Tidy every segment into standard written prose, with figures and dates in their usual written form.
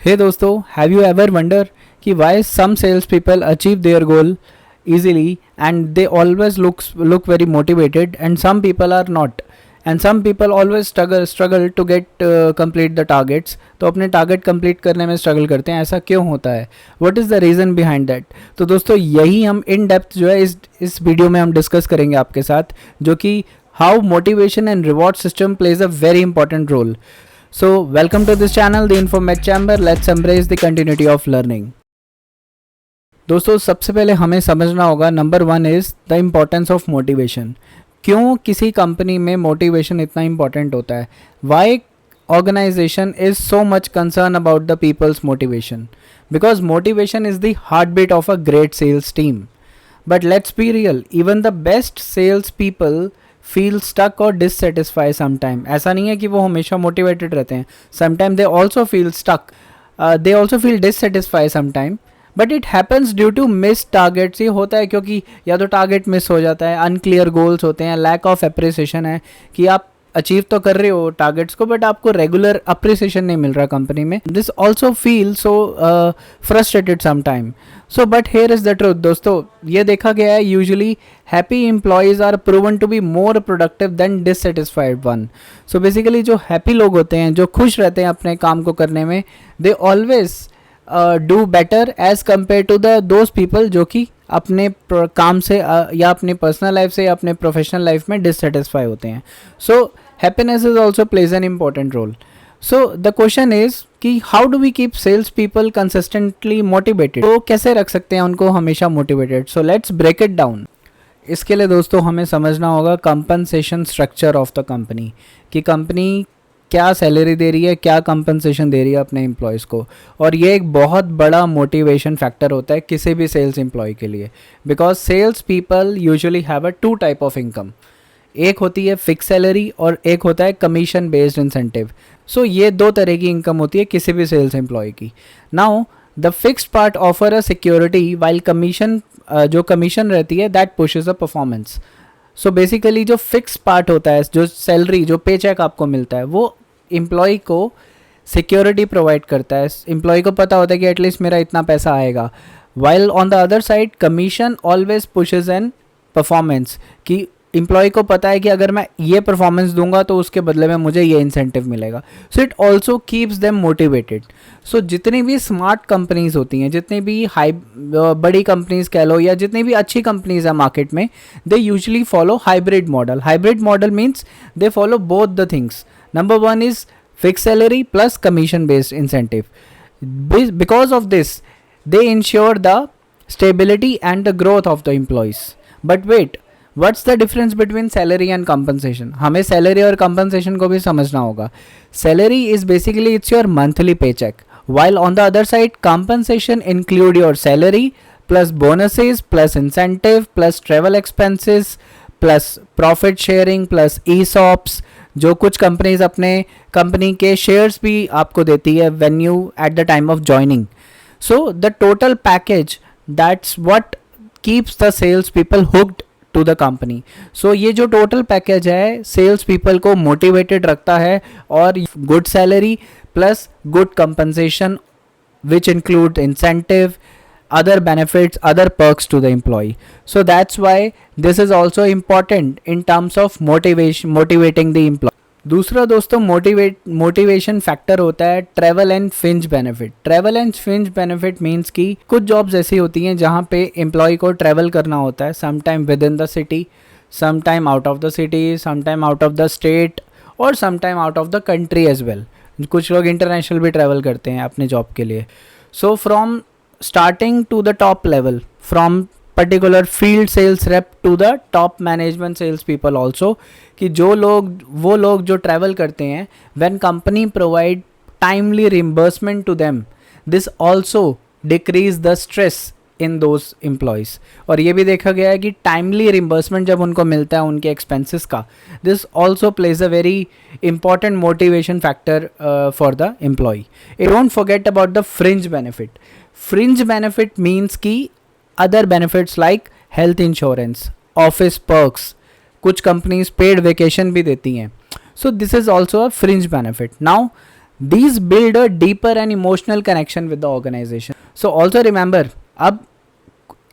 Hey दोस्तों, have you ever wondered कि why some salespeople achieve their goal easily and they always look very motivated and some people are not and some people always struggle to get complete the targets. तो अपने target complete करने में struggle करते हैं, ऐसा क्यों होता है? What is the reason behind that? तो दोस्तों यही हम इन डेप्थ जो है इस वीडियो में हम डिस्कस करेंगे आपके साथ, जो कि how motivation and reward system plays a very important role. So, welcome to this channel, the InfoMed Chamber. Let's embrace the continuity of learning. दोस्तों सबसे पहले हमें समझना होगा, number 1 is the importance of motivation. क्यों किसी कंपनी में motivation इतना इम्पॉर्टेंट होता है? Why organization is so much concern about the people's motivation? Because motivation is the heart beat of a great sales team. But let's be real, even the best sales people feel stuck और dissatisfy sometime. ऐसा नहीं है कि वो हमेशा motivated रहते हैं. Sometime they also feel stuck, they also feel dissatisfy sometime, but it happens due to miss targets. ये होता है क्योंकि या तो टारगेट मिस हो जाता है, अनक्लियर गोल्स होते हैं, लैक ऑफ अप्रिसिएशन है कि आप अचीव तो कर रहे हो टारगेट्स को बट आपको रेगुलर अप्रिसिएशन नहीं मिल रहा कंपनी में. This also feel so frustrated sometime. So but here is the truth. दोस्तों ये देखा गया है, usually happy employees are proven to be more productive than dissatisfied one. So basically जो हैप्पी लोग होते हैं, जो खुश रहते हैं अपने काम को करने में, they always do better as compare to the those people जो कि अपने काम से या अपनी पर्सनल लाइफ से या अपने प्रोफेशनल लाइफ में डिससेटिस्फाई होते हैं. So happiness is also plays an important role. So the question is कि how do we keep sales people consistently motivated? तो कैसे रख सकते हैं उनको हमेशा motivated? So let's break it down. इसके लिए दोस्तों हमें समझना होगा compensation structure of the company, कि कंपनी क्या सैलरी दे रही है, क्या कंपनसेशन दे रही है अपने एम्प्लॉयज़ को. और ये एक बहुत बड़ा मोटिवेशन फैक्टर होता है किसी भी सेल्स एम्प्लॉय के लिए, because sales people usually have a 2 type of income. एक होती है फिक्स सैलरी और एक होता है कमीशन बेस्ड इंसेंटिव. सो ये 2 तरह की इनकम होती है किसी भी सेल्स एम्प्लॉय की. Now the fixed part offer a security while commission, जो कमीशन रहती है that pushes a performance. So basically जो फिक्स पार्ट होता है, जो सैलरी, जो पे चेक आपको मिलता है, वो एम्प्लॉय को सिक्योरिटी प्रोवाइड करता है. एम्प्लॉय को पता होता है कि एटलीस्ट मेरा इतना पैसा आएगा. While on the other side commission always pushes an performance, कि एम्प्लॉय को पता है कि अगर मैं ये परफॉर्मेंस दूंगा तो उसके बदले में मुझे ये इंसेंटिव मिलेगा. So it also keeps them motivated. So जितनी भी स्मार्ट कंपनीज होती हैं, जितनी भी बड़ी कंपनीज कह लो या जितनी भी अच्छी कंपनीज हैं मार्केट में, they usually follow hybrid model. Hybrid model means they follow both the things. Number 1 is fixed salary plus commission based incentive. Because of this, they ensure the stability and the growth of the employees. But wait, what's the difference between salary and compensation? हमें salary और compensation को भी समझना होगा. Salary is basically it's your monthly paycheck, while on the other side compensation include your salary plus bonuses plus incentive plus travel expenses plus profit sharing plus ESOPs, जो कुछ companies अपने company के shares भी आपको देती है when you at the time of joining. So the total package, that's what keeps the sales people hooked to the company. So ये जो टोटल पैकेज है सेल्स पीपल को मोटिवेटेड रखता है, और good salary plus good compensation which include incentive, other benefits, other perks to the employee. So that's why this is also important in terms of motivating the employee. दूसरा दोस्तों motivation factor होता है travel and fringe benefit. Travel and fringe benefit means कि कुछ jobs ऐसी होती हैं जहाँ पे एम्प्लॉय को ट्रैवल करना होता है, some time within the city, some time out of the city, some time out of the state और some time out of the country as well. कुछ लोग इंटरनेशनल भी ट्रैवल करते हैं अपने जॉब के लिए. So from starting to the top level, from particular field sales rep to the top management sales people also, कि वो लोग जो travel करते हैं, when company provide timely reimbursement to them, this also decrease the stress in those employees. और ये भी देखा गया है कि timely reimbursement जब उनको मिलता है उनके expenses का, this also plays a very important motivation factor for the employee. Don't forget about the fringe benefit. Fringe benefit means कि other benefits like health insurance, office perks, कुछ companies paid vacation भी देती हैं. So this is also a fringe benefit. Now These build a deeper and emotional connection with the organization. So also remember, अब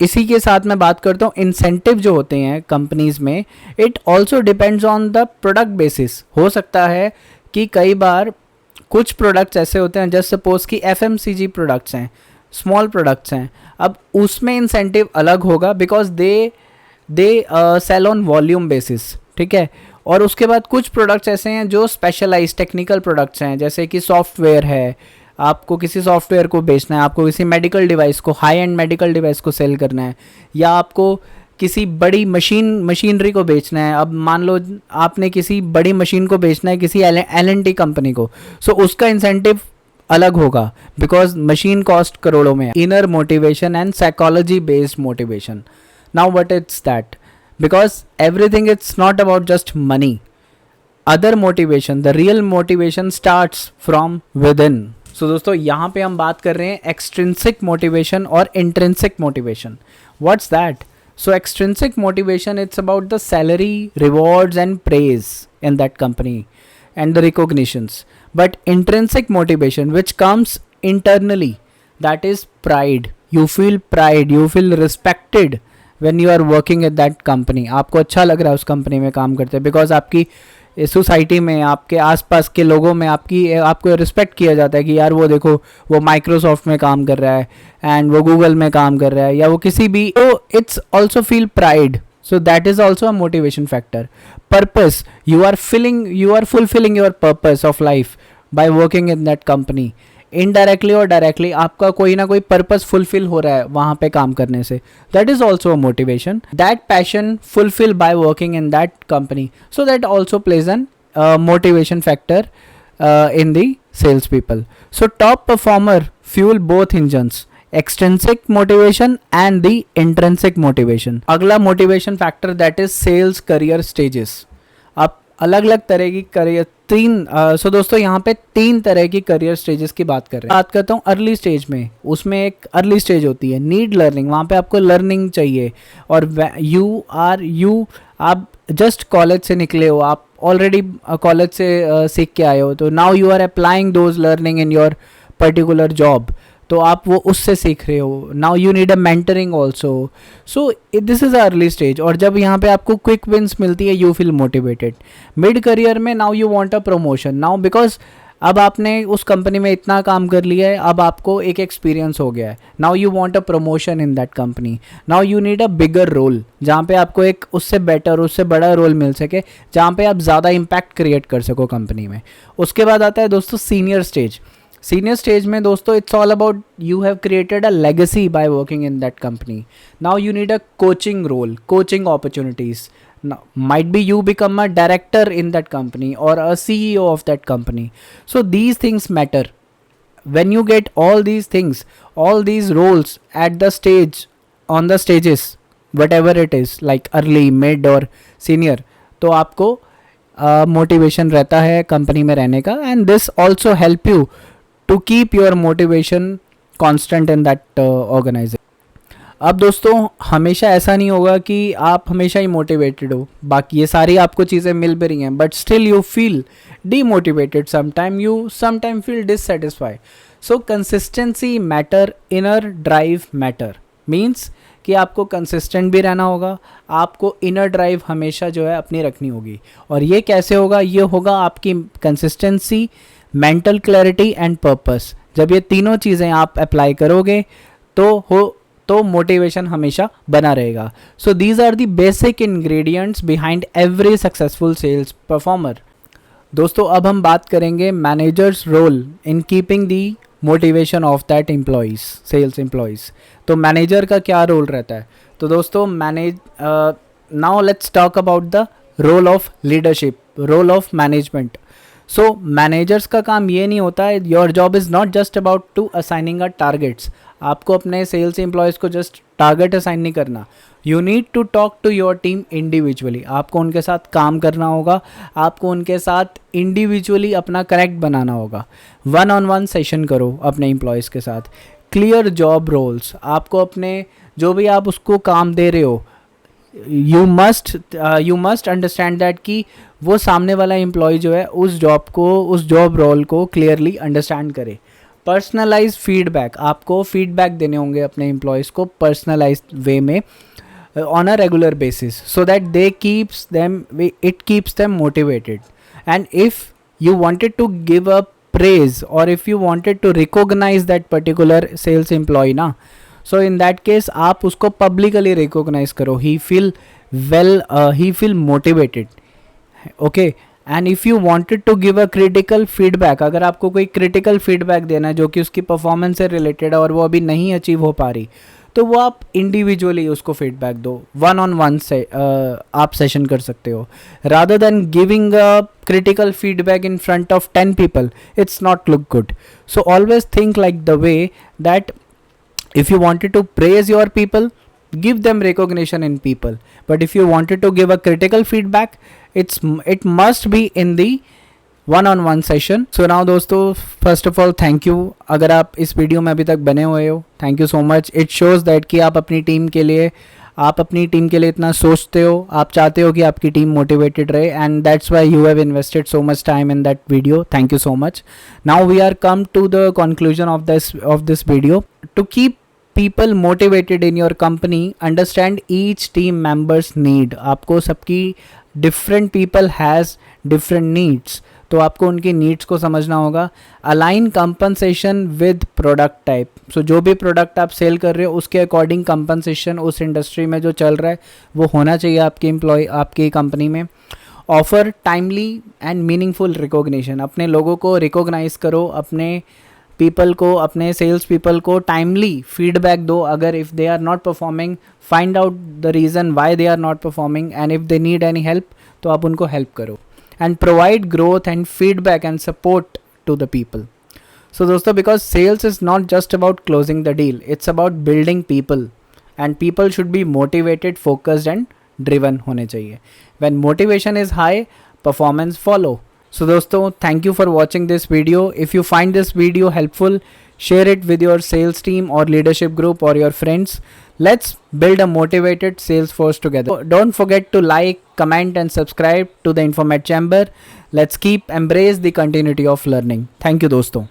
इसी के साथ मैं बात करता हूँ इंसेंटिव जो होते हैं कंपनीज में, it also depends on the product basis. हो सकता है कि कई बार कुछ प्रोडक्ट्स ऐसे होते हैं, जस्ट सपोज कि FMCG प्रोडक्ट्स हैं, स्मॉल प्रोडक्ट्स हैं, अब उसमें इंसेंटिव अलग होगा because they sell on volume basis. ठीक है. और उसके बाद कुछ प्रोडक्ट्स ऐसे हैं जो स्पेशलाइज टेक्निकल प्रोडक्ट्स हैं, जैसे कि सॉफ्टवेयर है, आपको किसी सॉफ्टवेयर को बेचना है, आपको किसी मेडिकल डिवाइस को, हाई एंड मेडिकल डिवाइस को सेल करना है, या आपको किसी बड़ी मशीनरी को बेचना है. अब मान लो आपने किसी बड़ी मशीन को बेचना है किसी L&T कंपनी को, सो उसका इंसेंटिव अलग होगा बिकॉज मशीन कॉस्ट करोड़ों में है. Inner motivation and psychology based motivation. Now what it's that? Because everything it's not about just money. Other motivation, the real motivation starts from within. So दोस्तों यहाँ पे हम बात कर रहे हैं extrinsic motivation और intrinsic motivation. What's that? So extrinsic motivation, it's about the salary, rewards and praise in that company and the recognitions. But intrinsic motivation which comes internally, that is pride. You feel pride, you feel respected when you are working at that company. आपको अच्छा लग रहा है उस company में काम करते हैं बिकॉज आपकी सोसाइटी में, आपके आसपास के लोगों में आपको रिस्पेक्ट किया जाता है कि यार वो देखो वो माइक्रोसॉफ्ट में काम कर रहा है एंड वो गूगल में काम कर रहा है, या वो किसी भी, तो it's also feel pride. So that is also a motivation factor. Purpose, you are fulfilling your purpose of life by working in that company. Indirectly और डायरेक्टली आपका कोई ना कोई पर्पस फुलफिल हो रहा है वहाँ पे काम करने से. That is also a motivation. That passion fulfil bye working in that company. So that also plays N motivation factor in the salespeople. So top performer fuel both engines, extrinsic motivation and the intrinsic motivation. अगला motivation factor that is sales career stages. आप अलग अलग तरह की career so दोस्तों यहाँ पे 3 तरह की करियर स्टेजेस की बात कर रहे हैं. बात करता हूँ अर्ली स्टेज में. उसमें एक अर्ली स्टेज होती है नीड लर्निंग. वहाँ पे आपको लर्निंग चाहिए और आप जस्ट कॉलेज से निकले हो, आप ऑलरेडी कॉलेज से सीख के आए हो, तो now you are applying those learning in your particular job. तो आप वो उससे सीख रहे हो. Now you need a mentoring also. So this is early stage. और जब यहाँ पे आपको क्विक विंस मिलती है, you feel motivated. Mid career में now you want a promotion. Now because अब आपने उस कंपनी में इतना काम कर लिया है, अब आपको एक एक्सपीरियंस हो गया है. Now you want a promotion in that company. Now you need a bigger role, जहाँ पे आपको एक उससे बेटर, उससे बड़ा रोल मिल सके, जहाँ पे आप ज़्यादा इम्पैक्ट क्रिएट कर सको कंपनी में. उसके बाद आता है दोस्तों सीनियर स्टेज. सीनियर स्टेज में दोस्तों it's all about you have created a legacy by working in that company. Now you need a coaching role, coaching opportunities. Might be you become a director in that company or a CEO of that company. So these things matter. When you get all these things, all these roles at the stage, on the stages, whatever it is, like early, mid or senior, तो आपको motivation रहता है company में रहने का. And this also help you to keep your motivation constant in that organization. अब दोस्तों हमेशा ऐसा नहीं होगा कि आप हमेशा ही मोटिवेटेड हो. बाकी ये सारी आपको चीज़ें मिल भी रही हैं, but still you feel demotivated sometime, you sometime feel dissatisfy. So consistency matter, inner drive matter. Means कि आपको कंसिस्टेंट भी रहना होगा, आपको इनर ड्राइव हमेशा जो है अपनी रखनी होगी. और ये कैसे होगा? ये होगा आपकी consistency, mental clarity and purpose. जब ये तीनों चीज़ें आप अप्लाई करोगे तो मोटिवेशन हमेशा बना रहेगा. So these are the basic ingredients behind every successful sales performer. दोस्तों अब हम बात करेंगे managers role in keeping the motivation of that employees, sales employees. तो मैनेजर का क्या रोल रहता है? तो दोस्तों now let's talk about the role of leadership, role of management. So managers का काम ये नहीं होता है, your job is not just about to assigning a targets. आपको अपने सेल्स एम्प्लॉयज़ को जस्ट टारगेट असाइन नहीं करना. You need to talk to your team individually. आपको उनके साथ काम करना होगा, आपको उनके साथ इंडिविजुअली अपना कनेक्ट बनाना होगा. 1-on-1 सेशन करो अपने एम्प्लॉयज़ के साथ. Clear job roles. आपको अपने जो भी आप उसको काम दे रहे हो, you must understand that कि वो सामने वाला एम्प्लॉय जो है उस जॉब रोल को क्लियरली अंडरस्टैंड करे। पर्सनलाइज फीडबैक, आपको फीडबैक देने होंगे अपने एम्प्लॉयज़ को पर्सनलाइज वे में on a regular basis, so that it keeps them motivated. And if you wanted to give a praise, or if you wanted to recognize that particular sales employee na, so in that case आप उसको publicly recognize करो, he feel motivated, okay. And if you wanted to give a critical feedback, अगर आपको कोई critical feedback देना है जो कि उसकी परफॉर्मेंस से रिलेटेड है और वो अभी नहीं अचीव हो पा रही, तो वो आप इंडिविजुअली उसको फीडबैक दो, वन ऑन वन से आप सेशन कर सकते हो, rather than giving a critical feedback in front of 10 people, it's not look good. So always think like the way that if you wanted to praise your people, give them recognition in people, but if you wanted to give a critical feedback, it must be in the one on one session. So now दोस्तों, first of all thank you. अगर आप इस video में अभी तक बने हुए हो, thank you so much. It shows that कि आप अपनी टीम के लिए इतना सोचते हो, आप चाहते हो कि आपकी टीम मोटिवेटेड रहे, and that's why you have invested so much time in that video. Thank you so much. Now we are come to the conclusion of this video. To keep people motivated in your company, understand each team members need. आपको सबकी different people has different needs, तो आपको उनकी needs को समझना होगा. Align compensation with product type. So जो भी प्रोडक्ट आप सेल कर रहे हो उसके अकॉर्डिंग कंपनसेशन उस इंडस्ट्री में जो चल रहा है वो होना चाहिए आपकी कंपनी में. Offer timely and meaningful recognition. अपने लोगों को रिकॉग्नाइज करो, अपने पीपल को, अपने सेल्स पीपल को टाइमली फीडबैक दो. अगर if they are not performing, find out the reason why they are not performing, and if they need any help तो आप उनको हेल्प करो. And provide growth and feedback and support to the people. So दोस्तों, because sales is not just about closing the deal, it's about building people, and people should be motivated, focused and driven होने चाहिए. When motivation is high, performance follow. So दोस्तों, thank you for watching this video. If you find this video helpful, share it with your sales team or leadership group or your friends. Let's build a motivated sales force together. Don't forget to like, comment and subscribe to the Infomed Chamber. Let's keep embrace the continuity of learning. Thank you दोस्तों.